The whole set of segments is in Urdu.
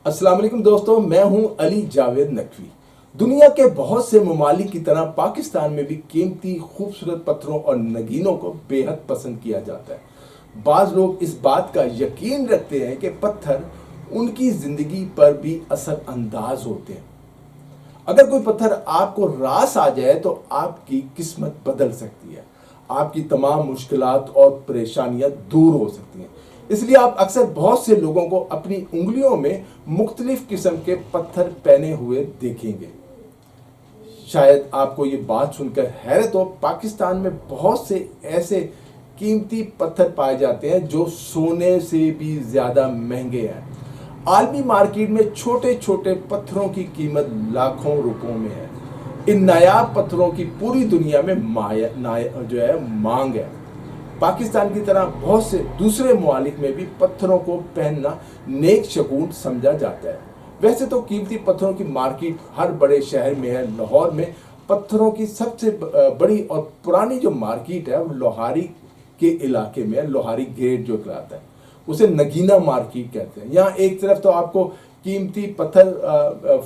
السلام علیکم دوستوں، میں ہوں علی جاوید نقوی۔ دنیا کے بہت سے ممالک کی طرح پاکستان میں بھی قیمتی خوبصورت پتھروں اور نگینوں کو بے حد پسند کیا جاتا ہے۔ بعض لوگ اس بات کا یقین رکھتے ہیں کہ پتھر ان کی زندگی پر بھی اثر انداز ہوتے ہیں۔ اگر کوئی پتھر آپ کو راس آ جائے تو آپ کی قسمت بدل سکتی ہے، آپ کی تمام مشکلات اور پریشانیاں دور ہو سکتی ہیں۔ اس لیے آپ اکثر بہت سے لوگوں کو اپنی انگلیوں میں مختلف قسم کے پتھر پہنے ہوئے دیکھیں گے۔ شاید آپ کو یہ بات سن کر حیرت ہو، پاکستان میں بہت سے ایسے قیمتی پتھر پائے جاتے ہیں جو سونے سے بھی زیادہ مہنگے ہیں۔ عالمی مارکیٹ میں چھوٹے چھوٹے پتھروں کی قیمت لاکھوں روپوں میں ہے۔ ان نایاب پتھروں کی پوری دنیا میں مانگ ہے۔ پاکستان کی طرح بہت سے دوسرے ممالک میں بھی پتھروں کو پہننا نیک شگون سمجھا جاتا ہے۔ ویسے تو قیمتی پتھروں کی مارکیٹ ہر بڑے شہر میں ہے۔ لاہور میں پتھروں کی سب سے بڑی اور پرانی جو مارکیٹ ہے وہ لوہاری کے علاقے میں ہے۔ لوہاری گیٹ جو کہلاتا ہے اسے نگینہ مارکیٹ کہتے ہیں۔ یہاں ایک طرف تو آپ کو قیمتی پتھر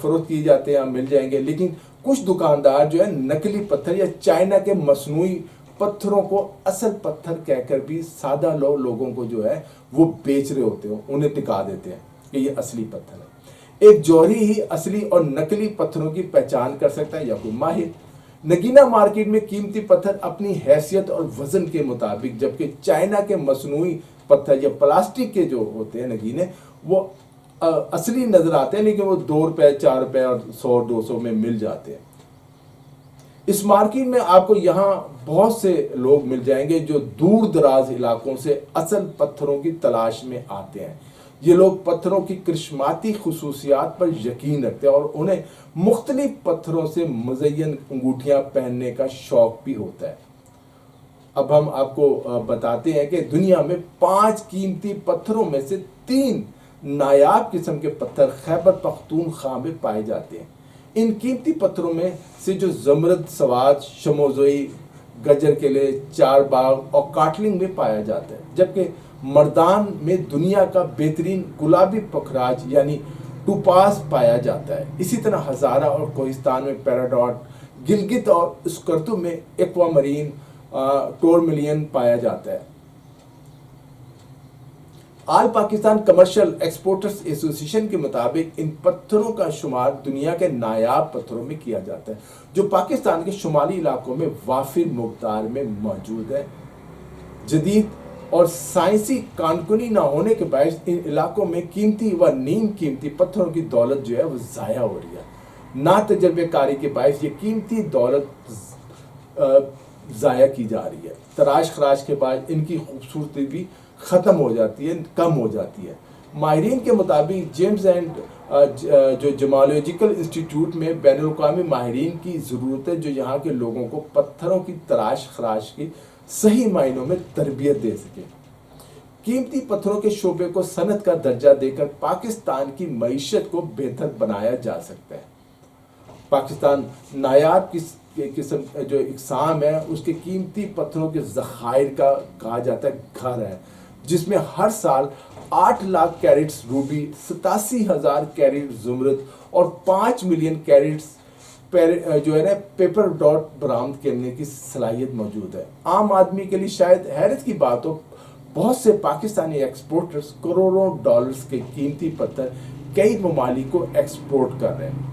فروخت کیے جاتے ہیں، مل جائیں گے، لیکن کچھ دکاندار جو ہے نکلی پتھر یا چائنا کے مصنوعی پتھروں کو اصل پتھر کہہ کر بھی سادہ لوگوں کو جو ہے وہ بیچ رہے ہوتے ہیں، انہیں ٹکا دیتے ہیں کہ یہ اصلی پتھر ہے۔ ایک جوہری ہی اصلی اور نکلی پتھروں کی پہچان کر سکتا ہے یا کوئی ماہر۔ نگینہ مارکیٹ میں قیمتی پتھر اپنی حیثیت اور وزن کے مطابق، جبکہ چائنا کے مصنوعی پتھر یا پلاسٹک کے جو ہوتے ہیں نگینے وہ اصلی نظر آتے ہیں، لیکن وہ 2 روپے 4 روپے اور 100 200 میں مل جاتے ہیں۔ اس مارکیٹ میں آپ کو یہاں بہت سے لوگ مل جائیں گے جو دور دراز علاقوں سے اصل پتھروں کی تلاش میں آتے ہیں۔ یہ لوگ پتھروں کی کرشماتی خصوصیات پر یقین رکھتے ہیں اور انہیں مختلف پتھروں سے مزین انگوٹھیاں پہننے کا شوق بھی ہوتا ہے۔ اب ہم آپ کو بتاتے ہیں کہ دنیا میں 5 قیمتی پتھروں میں سے 3 نایاب قسم کے پتھر خیبر پختونخوا میں پائے جاتے ہیں۔ ان قیمتی پتھروں میں سے جو زمرد، سوات، شموزوئی، گجر قلعے، چار باغ اور کاٹلنگ میں پایا جاتا ہے، جبکہ مردان میں دنیا کا بہترین گلابی پکھراج یعنی ٹوپاز پایا جاتا ہے۔ اسی طرح ہزارہ اور کوہستان میں پیراڈاٹ، گلگت اور اسکردو میں ایکوامرین ٹورملین پایا جاتا ہے۔ آل پاکستان کمرشل ایکسپورٹرز ایسوسی ایشن کے مطابق ان پتھروں کا شمار دنیا کے نایاب پتھروں میں کیا جاتا ہے جو پاکستان کے شمالی علاقوں میں وافر مقدار میں موجود ہے۔ جدید اور سائنسی کانکنی نہ ہونے کے باعث ان علاقوں میں قیمتی و نیم قیمتی پتھروں کی دولت جو ہے وہ ضائع ہو رہی ہے۔ نا تجربے کاری کے باعث یہ قیمتی دولت ضائع کی جا رہی ہے۔ تراش خراش کے بعد ان کی خوبصورتی بھی ختم ہو جاتی ہے، کم ہو جاتی ہے۔ ماہرین کے مطابق جیمز اینڈ جو جمالوجیکل انسٹیٹیوٹ میں بین الاقوامی ماہرین کی ضرورت ہے جو یہاں کے لوگوں کو پتھروں کی تراش خراش کی صحیح معنوں میں تربیت دے سکے۔ قیمتی پتھروں کے شعبے کو صنعت کا درجہ دے کر پاکستان کی معیشت کو بہتر بنایا جا سکتا ہے۔ پاکستان نایاب قسم جو اقسام ہے اس کے قیمتی پتھروں کے ذخائر کا کہا جاتا ہے گھر ہے، جس میں ہر سال 8 لاکھ کیرٹس روبی، 87,000 کیرٹ زمرد اور 5 ملین کیرٹس جو ہے نا پیپر ڈاٹ برآمد کرنے کی صلاحیت موجود ہے۔ عام آدمی کے لیے شاید حیرت کی بات ہو، بہت سے پاکستانی ایکسپورٹرز کروڑوں ڈالرز کے قیمتی پتھر کئی ممالک کو ایکسپورٹ کر رہے ہیں۔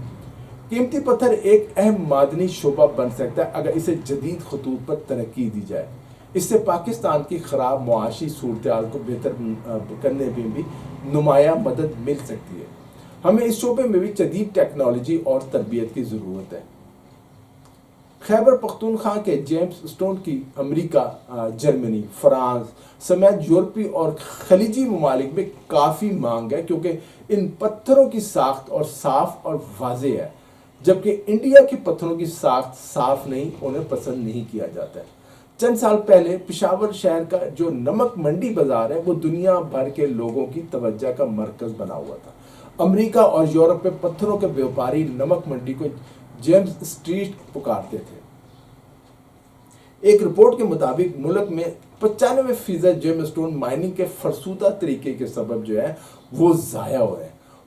قیمتی پتھر ایک اہم معدنی شعبہ بن سکتا ہے اگر اسے جدید خطوط پر ترقی دی جائے۔ اس سے پاکستان کی خراب معاشی صورتحال کو بہتر کرنے میں بھی نمایاں مدد مل سکتی ہے۔ ہمیں اس شعبے میں بھی جدید ٹیکنالوجی اور تربیت کی ضرورت ہے۔ خیبر پختونخوا کے جیمز اسٹون کی امریکہ، جرمنی، فرانس سمیت یورپی اور خلیجی ممالک میں کافی مانگ ہے کیونکہ ان پتھروں کی ساخت اور صاف اور واضح ہے، جبکہ انڈیا کے پتھروں کی ساخت صاف نہیں، انہیں پسند نہیں کیا جاتا ہے۔ چند سال پہلے پشاور شہر کا جو نمک منڈی بازار ہے وہ دنیا بھر کے لوگوں کی توجہ کا مرکز بنا ہوا تھا۔ امریکہ اور یورپ میں پتھروں کے بیوپاری نمک منڈی کو جیمز اسٹریٹ پکارتے تھے۔ ایک رپورٹ کے مطابق ملک میں 95% جیمز اسٹون مائننگ کے فرسودہ طریقے کے سبب جو ہے وہ ضائع ہو رہے ہیں۔